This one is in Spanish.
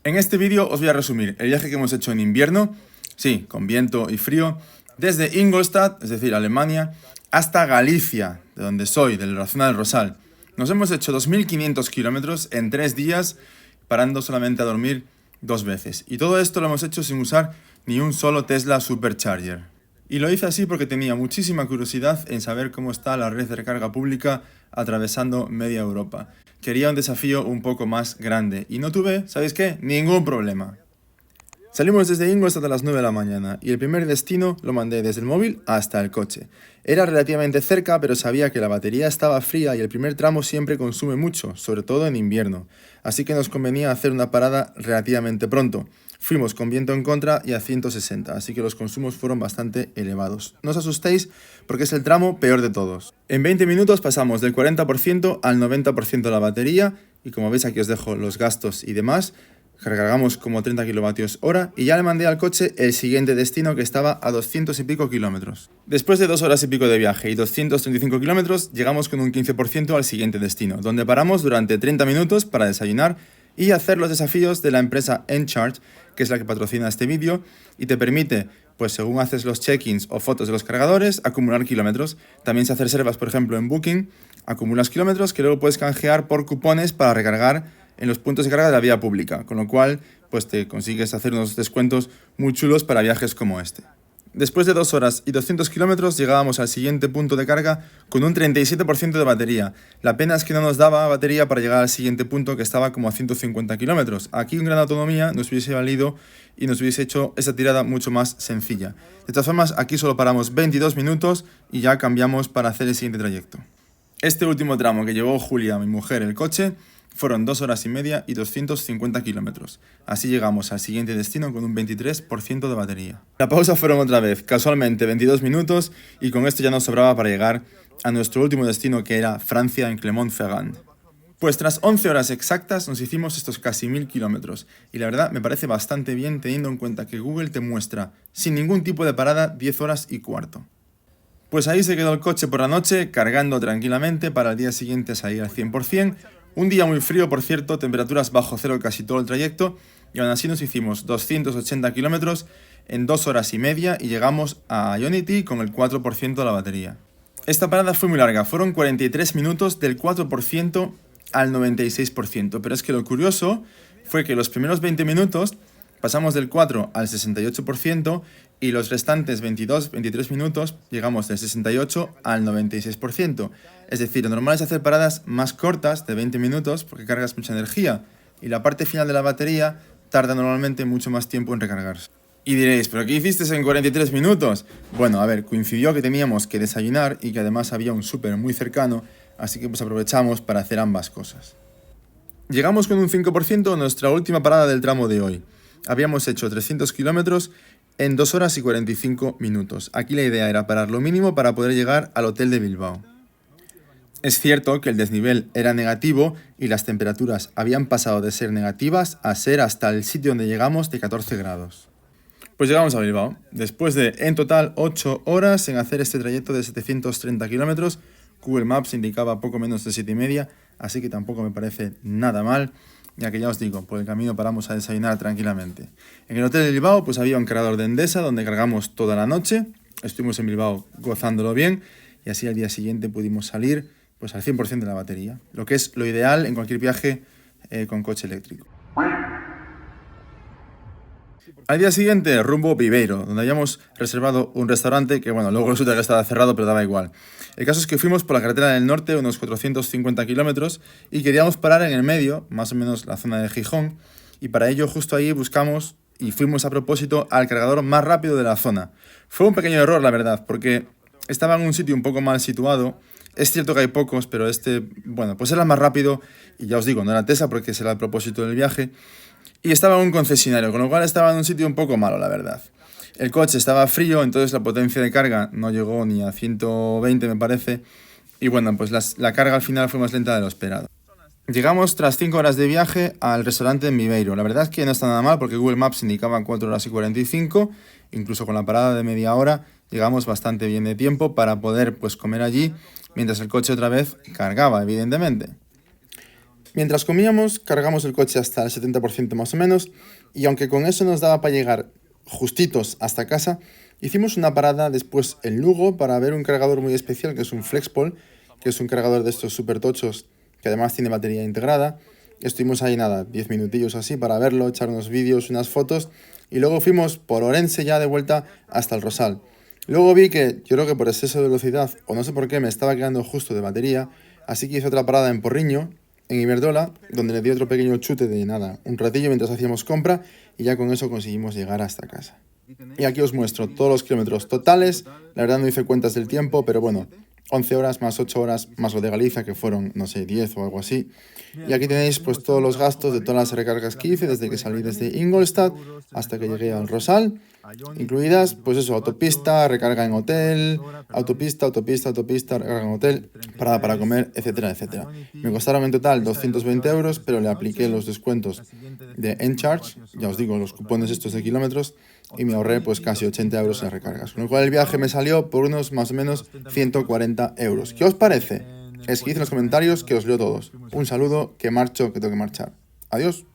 En este vídeo os voy a resumir el viaje que hemos hecho en invierno, sí, con viento y frío, desde Ingolstadt, es decir, Alemania, hasta Galicia, de donde soy, de la zona del Rosal. Nos hemos hecho 2.500 kilómetros en 3 días, parando solamente a dormir 2 veces. Y todo esto lo hemos hecho sin usar ni un solo Tesla Supercharger. Y lo hice así porque tenía muchísima curiosidad en saber cómo está la red de recarga pública atravesando media Europa. Quería un desafío un poco más grande y no tuve, ¿sabéis qué? Ningún problema. Salimos desde Ingolstadt a las 9 de la mañana y el primer destino lo mandé desde el móvil hasta el coche. Era relativamente cerca, pero sabía que la batería estaba fría y el primer tramo siempre consume mucho, sobre todo en invierno. Así que nos convenía hacer una parada relativamente pronto. Fuimos con viento en contra y a 160, así que los consumos fueron bastante elevados. No os asustéis porque es el tramo peor de todos. En 20 minutos pasamos del 40% al 90% de la batería y como veis aquí os dejo los gastos y demás. Recargamos como 30 kilovatios hora y ya le mandé al coche el siguiente destino que estaba a 200 y pico kilómetros. Después de 2 horas y pico de viaje y 235 kilómetros, llegamos con un 15% al siguiente destino, donde paramos durante 30 minutos para desayunar y hacer los desafíos de la empresa Encharge, que es la que patrocina este vídeo y te permite, pues según haces los check-ins o fotos de los cargadores, acumular kilómetros. También si haces reservas, por ejemplo, en Booking, acumulas kilómetros que luego puedes canjear por cupones para recargar en los puntos de carga de la vía pública, con lo cual pues te consigues hacer unos descuentos muy chulos para viajes como este. Después de 2 horas y 200 kilómetros llegábamos al siguiente punto de carga con un 37% de batería. La pena es que no nos daba batería para llegar al siguiente punto, que estaba como a 150 kilómetros. Aquí un gran autonomía nos hubiese valido y nos hubiese hecho esa tirada mucho más sencilla. De todas formas, aquí solo paramos 22 minutos y ya cambiamos para hacer el siguiente trayecto. Este último tramo que llevó Julia, mi mujer, el coche, fueron 2 horas y media y 250 kilómetros. Así llegamos al siguiente destino con un 23% de batería. La pausa fueron otra vez, casualmente 22 minutos, y con esto ya nos sobraba para llegar a nuestro último destino, que era Francia, en Clermont-Ferrand. Pues tras 11 horas exactas nos hicimos estos casi 1000 kilómetros, y la verdad me parece bastante bien teniendo en cuenta que Google te muestra, sin ningún tipo de parada, 10 horas y cuarto. Pues ahí se quedó el coche por la noche, cargando tranquilamente para el día siguiente salir al 100%. Un día muy frío, por cierto, temperaturas bajo cero casi todo el trayecto, y aún así nos hicimos 280 kilómetros en 2 horas y media y llegamos a Ionity con el 4% de la batería. Esta parada fue muy larga, fueron 43 minutos del 4% al 96%, pero es que lo curioso fue que los primeros 20 minutos pasamos del 4 al 68% y los restantes 22-23 minutos llegamos del 68 al 96%. Es decir, lo normal es hacer paradas más cortas de 20 minutos porque cargas mucha energía y la parte final de la batería tarda normalmente mucho más tiempo en recargarse. Y diréis, ¿pero qué hiciste en 43 minutos? Bueno, a ver, coincidió que teníamos que desayunar y que además había un súper muy cercano, así que pues aprovechamos para hacer ambas cosas. Llegamos con un 5% a nuestra última parada del tramo de hoy. Habíamos hecho 300 kilómetros en 2 horas y 45 minutos. Aquí la idea era parar lo mínimo para poder llegar al hotel de Bilbao. Es cierto que el desnivel era negativo y las temperaturas habían pasado de ser negativas a ser hasta el sitio donde llegamos de 14 grados. Pues llegamos a Bilbao, después de en total 8 horas en hacer este trayecto de 730 kilómetros. Google Maps indicaba poco menos de 7,5, así que tampoco me parece nada mal, ya que ya os digo, por el camino paramos a desayunar tranquilamente. En el hotel de Bilbao pues había un cargador de Endesa donde cargamos toda la noche, estuvimos en Bilbao gozándolo bien y así al día siguiente pudimos salir pues al 100% de la batería, lo que es lo ideal en cualquier viaje con coche eléctrico. Al día siguiente, rumbo Viveiro, donde habíamos reservado un restaurante que, bueno, luego resulta que estaba cerrado, pero daba igual. El caso es que fuimos por la carretera del norte, unos 450 kilómetros, y queríamos parar en el medio, más o menos la zona de Gijón, y para ello justo ahí buscamos y fuimos a propósito al cargador más rápido de la zona. Fue un pequeño error, la verdad, porque estaba en un sitio un poco mal situado. Es cierto que hay pocos, pero este, bueno, pues era más rápido, y ya os digo, no era Tesla porque ese era el propósito del viaje. Y estaba en un concesionario, con lo cual estaba en un sitio un poco malo, la verdad. El coche estaba frío, entonces la potencia de carga no llegó ni a 120, me parece. Y bueno, pues la carga al final fue más lenta de lo esperado. Llegamos tras 5 horas de viaje al restaurante en Viveiro. La verdad es que no está nada mal porque Google Maps indicaba 4 horas y 45. Incluso con la parada de media hora llegamos bastante bien de tiempo para poder pues comer allí mientras el coche otra vez cargaba, evidentemente. Mientras comíamos, cargamos el coche hasta el 70% más o menos, y aunque con eso nos daba para llegar justitos hasta casa, hicimos una parada después en Lugo para ver un cargador muy especial que es un FlexPol, que es un cargador de estos super tochos que además tiene batería integrada. Estuvimos ahí nada, 10 minutillos así para verlo, echar unos vídeos, unas fotos, y luego fuimos por Orense ya de vuelta hasta el Rosal. Luego vi que, yo creo que por exceso de velocidad, o no sé por qué, me estaba quedando justo de batería, así que hice otra parada en Porriño, en Iberdrola, donde le di otro pequeño chute de nada, un ratillo mientras hacíamos compra, y ya con eso conseguimos llegar hasta casa. Y aquí os muestro todos los kilómetros totales. La verdad no hice cuentas del tiempo, pero bueno, 11 horas más 8 horas más lo de Galicia, que fueron, no sé, 10 o algo así. Y aquí tenéis pues todos los gastos de todas las recargas que hice desde que salí desde Ingolstadt hasta que llegué al Rosal, incluidas pues eso, autopista, recarga en hotel, autopista, recarga en hotel, parada para comer, etcétera, etcétera. Me costaron en total 220 euros, pero le apliqué los descuentos de Encharge, ya os digo, los cupones estos de kilómetros, y me ahorré pues casi 80 euros en recargas. Con lo cual el viaje me salió por unos más o menos 140 euros. ¿Qué os parece? Escribid en los comentarios que os leo todos. Un saludo, que marcho, que tengo que marchar. Adiós.